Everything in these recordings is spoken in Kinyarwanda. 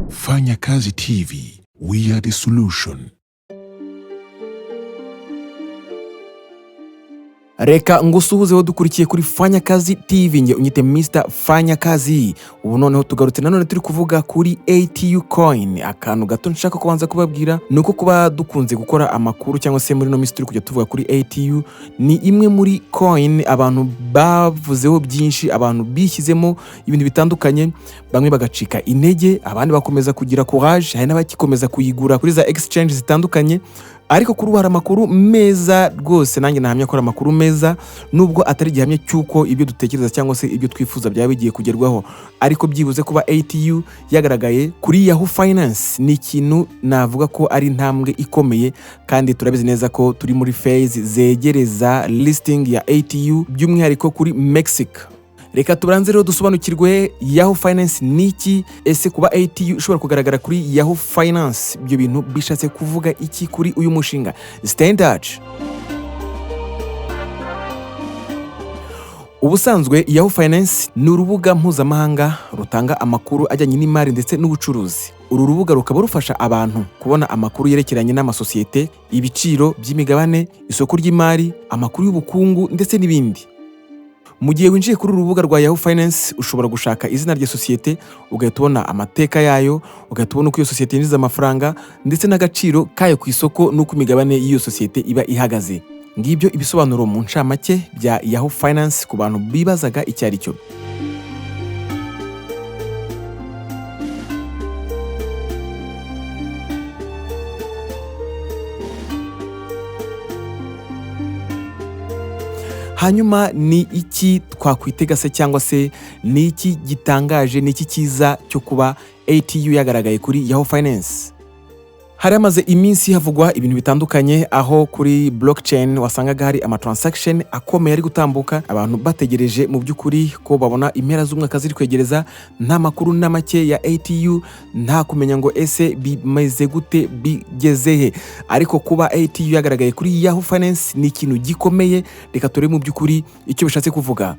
Fanya Kazi TV, we are the solution. Reka ngusuhuzeho dukurikiye kuri Fanya Kazi TV, nge unyite Mr. Fanya Kazi. Ubu noneho tugarutse nanone turi kuvuga kuri ATU coin. Akantu gato nshaka kubanza kubabwira nuko kuba dukunze gukora amakuru cyangwa se muri no minsi turi kujya tuvuga kuri ATU, ni imwe muri coin abantu bavuzeho byinshi, abantu bishyizemo ibintu bitandukanye, bamwe bagacika intege, abandi bakomeza kugira courage, hari n'abakikomeza kuyigura kuri za exchange zitandukanye. Ariko kuri hari amakuru meza rwose, nanjye nahamya ko amakuru meza nubwo atari gihamya cyuko ibyo dutekereza cyangwa se ibyo twifuza byaba bigiye kugerwaho, ariko byibuze kuba ATU yagaragaye kuri Yahoo Finance ni ikintu navuga ko ari intambwe ikomeye, kandi turabizi neza ko turi muri phase zegereza listing ya ATU by'umwihariko kuri Mexico. Reka tubanze rero dusobanukirwe Yahoo Finance niki, ese kuba ATU ushobora kugaragara kuri Yahoo Finance ibyo bintu bishatse kuvuga iki kuri uyu mushinga. Stay in touch. Ubusanzwe Yahoo Finance ni urubuga mpuzamahanga rutanga amakuru ajyanye n'imari ndetse n'ubucuruzi. Uru rubuga rukaba rufasha abantu kubona amakuru yerekeranye n'amasosiyete, ibiciro by'imigabane, isoko ry'imari, amakuru y'ubukungu ndetse n'ibindi. Mu gihe winjiye kuri urubuga rwa Yahoo Finance ushobora gushaka izina rya sosiyete, ugahita ubona amateka yayo, ugahita ubona uko iyo sosiyete yinjiza amafaranga ndetse n'agaciro kayo ku isoko n'uko imigabane y'iyo sosiyete iba ihagaze. Ngibyo ibisobanuro mu ncamake bya Yahoo Finance ku bantu bibazaga icyo ari cyo. Hanyuma ni iki twakwitega se cyangwa se ni iki gitangaje, ni iki cyiza cyo kuba ATU yagaragaye kuri Yahoo Finance? Hari amaze iminsi havugwa ibintu bitandukanye, aho kuri blockchain wasangaga hari amatransaction akomeye ari gutambuka, abantu bategereje mu by'ukuri ko babona impera z'umwaka ziri kwegereza, nta makuru na make ya ATU, nta kumenya ngo ese bimeze gute, bigezehe. Ariko kuba ATU yagaragaye kuri Yahoo Finance ni ikintu gikomeye. Reka turebe mu by'ukuri icyo bishatse kuvuga.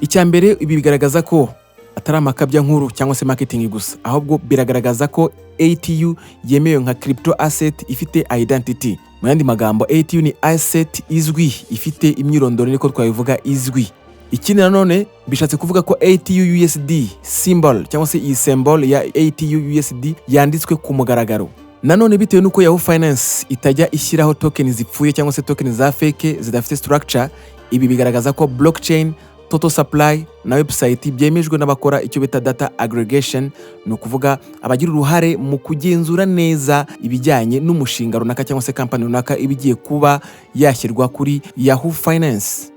Icyambere, ibi bigaragaza ko atari amakabya nkuru cyangwa se marketing gusa, ahubwo biragaragaza ko ATU yemewe nka crypto asset ifite identity. Mu yandi magambo, ATU ni asset izwi, ifite imyirondoro niko twabivuga izwi. Ikindi nanone bishatse kuvuga ko ATU USD symbol cyangwa se iyi symbol ya ATU USD yanditswe ku mugaragaro. Nanone bitewe nuko Yahoo Finance itajya ishyiraho token zipfuye cyangwa se token za fake zidafite structure, ibi bigaragaza ko blockchain, total supply na website byemejwe n'abakora icyo bita data aggregation, ni ukuvuga abagira uruhare mu kugenzura neza ibijyanye n'umushinga runaka cyangwa se company runaka ibigiye kuba yashyirwa kuri Yahoo Finance.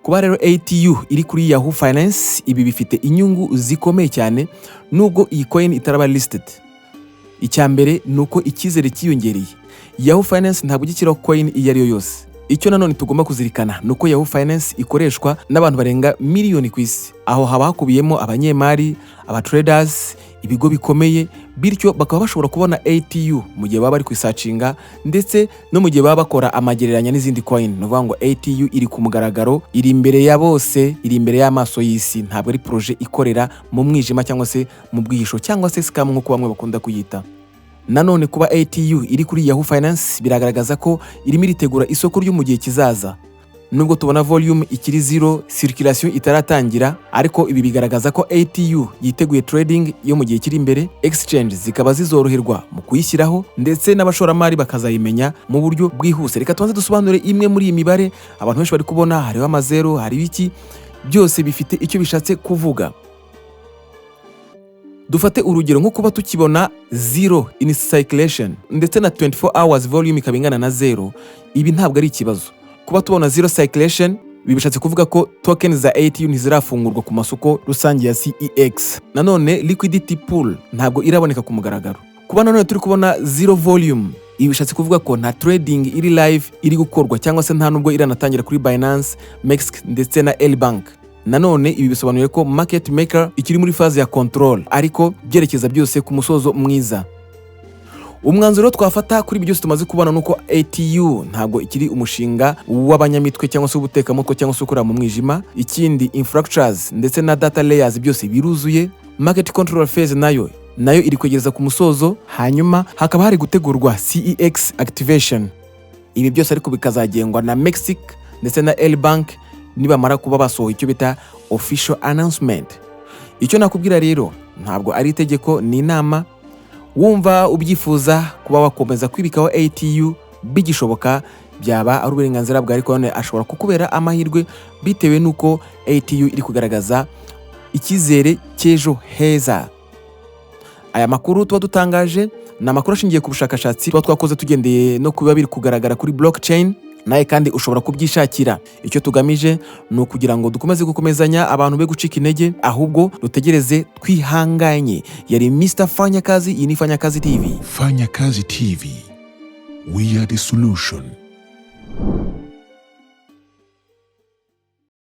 Kuba rero ATU iri kuri Yahoo Finance, ibi bifite inyungu zikomeye cyane nubwo iyi coin itaraba listed. Icyambere nuko icyizere cyiyongereye. Yahoo Finance ntabwo gikiraho coin iyo ari yo yose. Icyo nanone tugomba kuzirikana nuko Yahoo Finance ikoreshwa n'abantu barenga miliyoni ku isi, aho haba hakubiyemo abanyemari, abatraders, ibigo bikomeye, bityo bakaba bashobora kubona ATU mu gihe baba bari kwisacinga ndetse no mu gihe baba bakora amagereranya n'izindi coin. No vuga ngo ATU iri ku mugaragaro, iri imbere ya bose, iri imbere y'amaso y'isi, ntabwo ari projet ikorera mu mwijima cyangwa se mu bwihisho cyangwa se scam nk'uko bamwe bakunda kuyita. Nanone kuba ATU iri kuri Yahoo Finance biragaragaza ko irimo iritegura isoko ryo mu gihe kizaza. Nubwo tubona volume ikiri zero, circulation itaratangira, ariko ibi bigaragaza ko ATU yiteguye trading yo mu gihe kiri imbere, exchange zikaba zizoroherwa mu kuyishyiraho ndetse n'abashoramari bakazayimenya mu buryo bwihuse. Reka tubanze dusobanure imwe muri iyi mibare abantu benshi bari kubona, hariho amazero, hari iki, byose bifite icyo bishatse kuvuga. Dufate urugero nko kuba tukibona zero in circulation ndetse na 24 hours volume ikabingana na zero, ibi ntabwo ari ikibazo. Kuba tubona zero circulation bibishatse kuvuga ko token za ATU ntizirafungurwa ku masoko rusange ya CEX. Nanone liquidity pool ntabwo iraboneka ku mugaragaro. Kuba nanone turi kubona zero volume, ibi bishatse kuvuga ko nta trading iri live iri gukorwa cyangwa se nta nubwo iranatangira kuri Binance, Mexico ndetse na L-Bank. Nanone ibi bisobanuye ko market maker ikiri muri phase ya control, ariko byerekeza byose ku musozo mwiza. Umwanzuro twafata kuri byose tumaze kubona nuko ATU ntabwo ikiri umushinga w'abanyamitwe cyangwa se ubutekamutwe cyangwa se ukora mu mwijima. Ikindi infrastructures ndetse na data layers byose biruzuye. market control phase nayo iri kwegereza ku musozo, hanyuma hakaba hari gutegurwa CEX activation. Ibi byose ariko bikazagengwa na Mexico ndetse na L Bank nibamara kuba basohoye icyo bita official announcement. Icyo nakubwira rero ntabwo ari itegeko, ni inama. Wumva ubyifuza kuba wakomeza kwibikaho ATU bigishoboka, byaba ari uburenganzira bwawe, ariko ashobora kukubera amahirwe bitewe nuko ATU iri kugaragaza icyizere cy'ejo heza. Aya makuru tuba dutangaje ni amakuru ashingiye ku bushakashatsi tuba twakoze tugendeye no kuba biri kugaragara kuri blockchain, nawe kandi ushobora kubyishakira. Icyo tugamije ni ukugira ngo dukomeze gukomezanya abantu be gucika intege, ahubwo dutegereze twihanganye. Yari Mr. Fanya Kazi, iyi ni Fanya Kazi TV. Fanya Kazi TV. We are the solution.